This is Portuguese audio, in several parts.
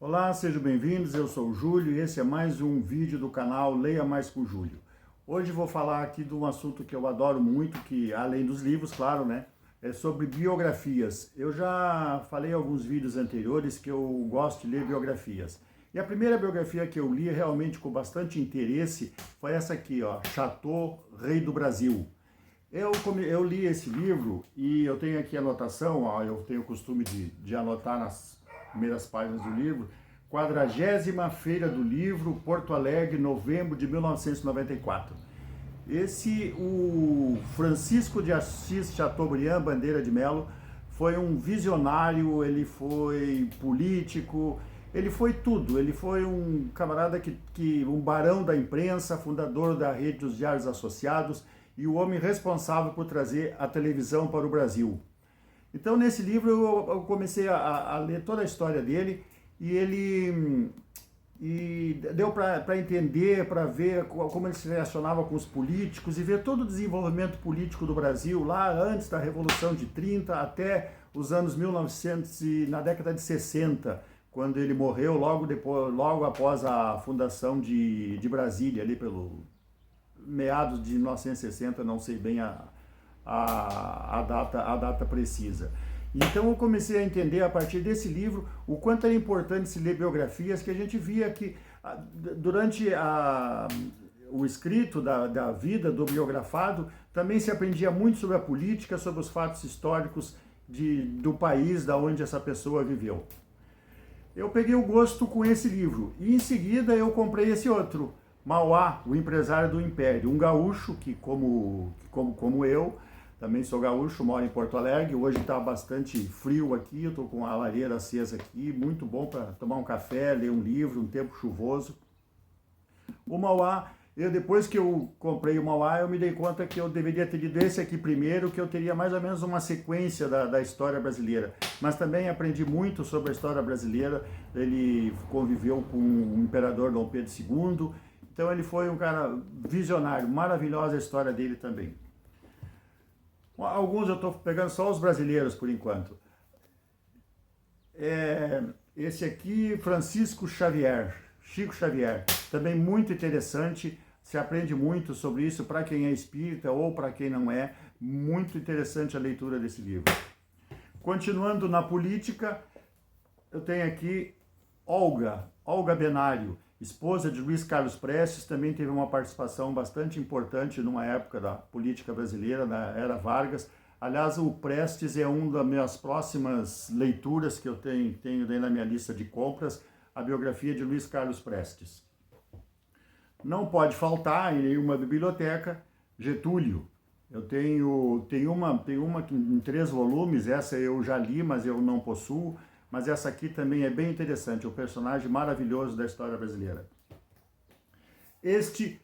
Olá, sejam bem-vindos, eu sou o Júlio e esse é mais um vídeo do canal Leia Mais com o Júlio. Hoje vou falar aqui de um assunto que eu adoro muito, que além dos livros, claro, né, é sobre biografias. Eu já falei em alguns vídeos anteriores que eu gosto de ler biografias. E a primeira biografia que eu li realmente com bastante interesse foi essa aqui, ó, Chateau, Rei do Brasil. Eu li esse livro e eu tenho aqui a anotação, ó, eu tenho o costume de anotar nas primeiras páginas do livro, 40ª Feira do Livro, Porto Alegre, novembro de 1994. O Francisco de Assis Chateaubriand Bandeira de Melo foi um visionário, ele foi político, ele foi tudo, ele foi um camarada um barão da imprensa, fundador da rede dos Diários Associados e o homem responsável por trazer a televisão para o Brasil. Então, nesse livro, eu comecei a ler toda a história dele e deu para entender, para ver como ele se relacionava com os políticos e ver todo o desenvolvimento político do Brasil, lá antes da Revolução de 30 até os anos 1900, na década de 60, quando ele morreu logo após a fundação de Brasília, ali pelo meados de 1960, não sei bem a data precisa. Então eu comecei a entender a partir desse livro o quanto era importante se ler biografias, que a gente via que durante o escrito da vida do biografado também se aprendia muito sobre a política, sobre os fatos históricos do país da onde essa pessoa viveu. Eu peguei o gosto com esse livro e em seguida eu comprei esse outro, Mauá, o empresário do Império, um gaúcho que, como eu, também sou gaúcho, moro em Porto Alegre, hoje está bastante frio aqui, eu estou com a lareira acesa aqui, muito bom para tomar um café, ler um livro, um tempo chuvoso. O Mauá, depois que eu comprei o Mauá, eu me dei conta que eu deveria ter lido esse aqui primeiro, que eu teria mais ou menos uma sequência da história brasileira. Mas também aprendi muito sobre a história brasileira, ele conviveu com o imperador Dom Pedro II, então ele foi um cara visionário, maravilhosa a história dele também. Alguns eu estou pegando só os brasileiros por enquanto. Esse aqui, Francisco Xavier, Chico Xavier, também muito interessante, se aprende muito sobre isso para quem é espírita ou para quem não é, muito interessante a leitura desse livro. Continuando na política, eu tenho aqui Olga Benário, esposa de Luiz Carlos Prestes, também teve uma participação bastante importante numa época da política brasileira, na era Vargas. Aliás, o Prestes é uma das minhas próximas leituras que eu tenho na minha lista de compras, a biografia de Luiz Carlos Prestes. Não pode faltar em nenhuma biblioteca, Getúlio. Eu tenho uma em 3 volumes, essa eu já li, mas eu não possuo. Mas essa aqui também é bem interessante, um personagem maravilhoso da história brasileira. Este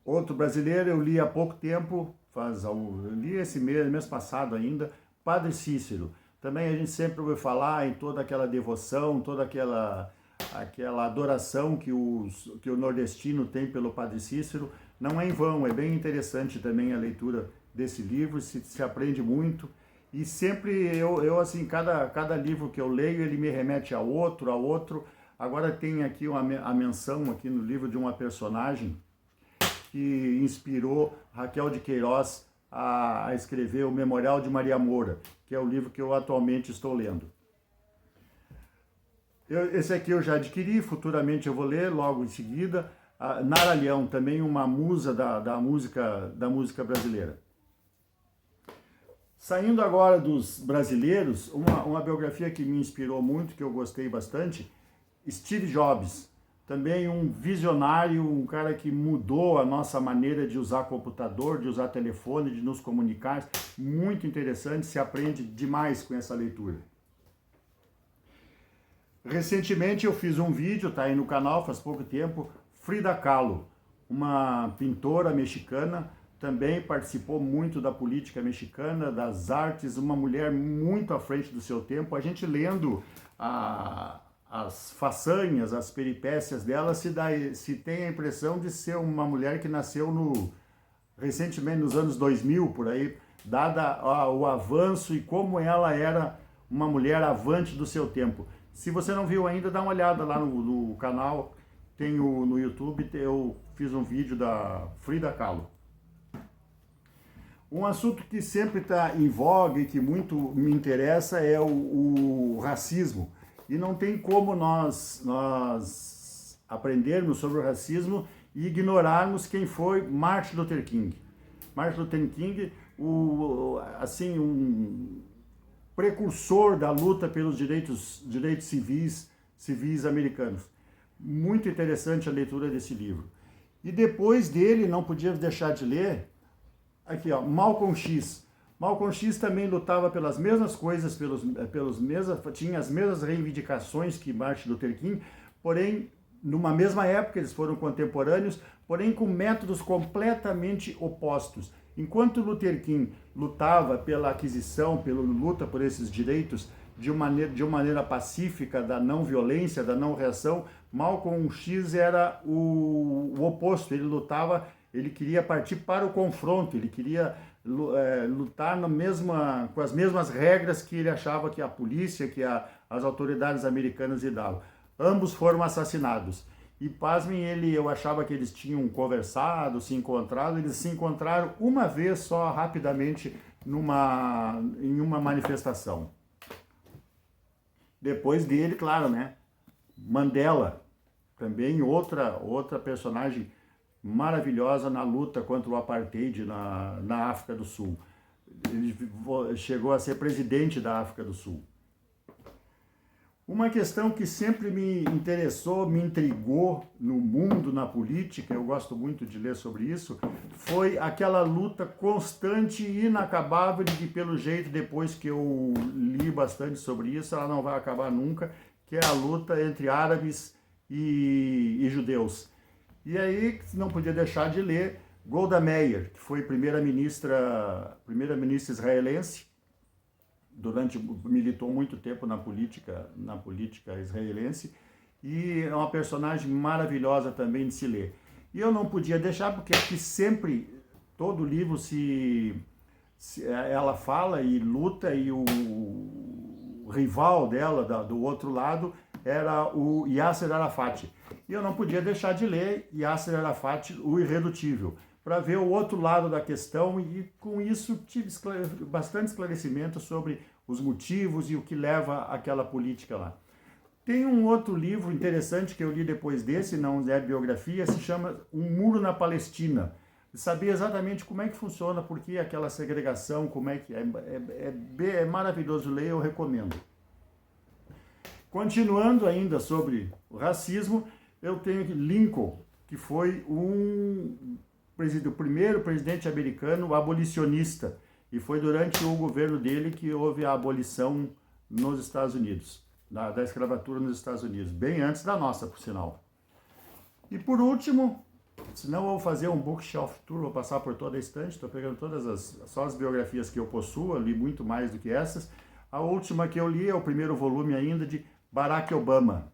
outro brasileiro eu li há pouco tempo, eu li esse mês passado ainda, Padre Cícero. Também a gente sempre ouve falar em toda aquela devoção, toda aquela adoração que o nordestino tem pelo Padre Cícero. Não é em vão, é bem interessante também a leitura desse livro, se aprende muito. E sempre assim, cada livro que eu leio, ele me remete a outro. Agora tem aqui a menção aqui no livro de uma personagem que inspirou Raquel de Queiroz a escrever o Memorial de Maria Moura, que é o livro que eu atualmente estou lendo. Esse aqui eu já adquiri, futuramente eu vou ler logo em seguida. Nara Leão, também uma musa da música brasileira. Saindo agora dos brasileiros, uma biografia que me inspirou muito, que eu gostei bastante, Steve Jobs. Também um visionário, um cara que mudou a nossa maneira de usar computador, de usar telefone, de nos comunicar. Muito interessante, se aprende demais com essa leitura. Recentemente eu fiz um vídeo, tá aí no canal, faz pouco tempo, Frida Kahlo, uma pintora mexicana, também participou muito da política mexicana, das artes, uma mulher muito à frente do seu tempo. A gente lendo as façanhas, as peripécias dela, se tem a impressão de ser uma mulher que nasceu recentemente nos anos 2000, por aí, dada o avanço e como ela era uma mulher avante do seu tempo. Se você não viu ainda, dá uma olhada lá no canal, tem no YouTube, eu fiz um vídeo da Frida Kahlo. Um assunto que sempre está em voga e que muito me interessa é o racismo. E não tem como nós aprendermos sobre o racismo e ignorarmos quem foi Martin Luther King. Martin Luther King, um precursor da luta pelos direitos civis americanos. Muito interessante a leitura desse livro. E depois dele, não podia deixar de ler, aqui ó, Malcolm X. Malcolm X também lutava pelas mesmas coisas, tinha as mesmas reivindicações que Martin Luther King, porém, numa mesma época, eles foram contemporâneos, porém com métodos completamente opostos. Enquanto Luther King lutava pela aquisição, pela luta por esses direitos de uma maneira pacífica, da não violência, da não reação, Malcolm X era o oposto. Ele lutava, ele queria partir para o confronto, ele queria lutar com as mesmas regras que ele achava que a polícia, que as autoridades americanas lhe davam. Ambos foram assassinados. E pasmem, eu achava que eles tinham conversado, se encontrado, eles se encontraram uma vez só, rapidamente, em uma manifestação. Depois dele, claro, né? Mandela, também outra personagem maravilhosa na luta contra o apartheid na África do Sul. Ele chegou a ser presidente da África do Sul. Uma questão que sempre me interessou, me intrigou no mundo, na política, eu gosto muito de ler sobre isso, foi aquela luta constante e inacabável de que, pelo jeito, depois que eu li bastante sobre isso, ela não vai acabar nunca, que é a luta entre árabes e judeus. E aí, não podia deixar de ler Golda Meir, que foi primeira-ministra israelense, militou muito tempo na política israelense, e é uma personagem maravilhosa também de se ler. E eu não podia deixar, porque aqui sempre, todo livro ela fala e luta, e o rival dela, do outro lado, era o Yasser Arafat. E eu não podia deixar de ler Yasser Arafat, o Irredutível, para ver o outro lado da questão, e com isso tive bastante esclarecimento sobre os motivos e o que leva àquela política lá. Tem um outro livro interessante que eu li depois desse, não é biografia, se chama Um Muro na Palestina. Saber exatamente como é que funciona, por que aquela segregação, como é que é maravilhoso ler, eu recomendo. Continuando ainda sobre o racismo, eu tenho aqui Lincoln, que foi o primeiro presidente americano abolicionista, e foi durante o governo dele que houve a abolição nos Estados Unidos, da escravatura nos Estados Unidos, bem antes da nossa, por sinal. E por último, senão eu vou fazer um bookshelf tour, vou passar por toda a estante, estou pegando só as biografias que eu possuo, eu li muito mais do que essas. A última que eu li é o primeiro volume ainda de Barack Obama.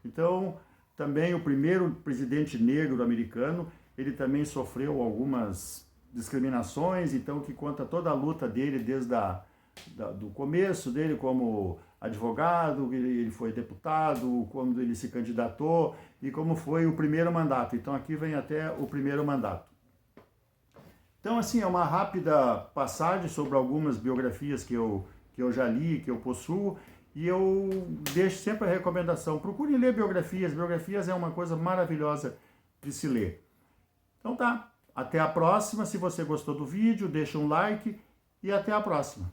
Então, também o primeiro presidente negro americano, ele também sofreu algumas discriminações, então que conta toda a luta dele desde do começo dele como advogado, ele foi deputado, quando ele se candidatou e como foi o primeiro mandato. Então aqui vem até o primeiro mandato. Então assim, é uma rápida passagem sobre algumas biografias que eu já li, que eu possuo, e eu deixo sempre a recomendação, procure ler biografias. Biografias é uma coisa maravilhosa de se ler. Então tá, até a próxima. Se você gostou do vídeo, deixa um like e até a próxima.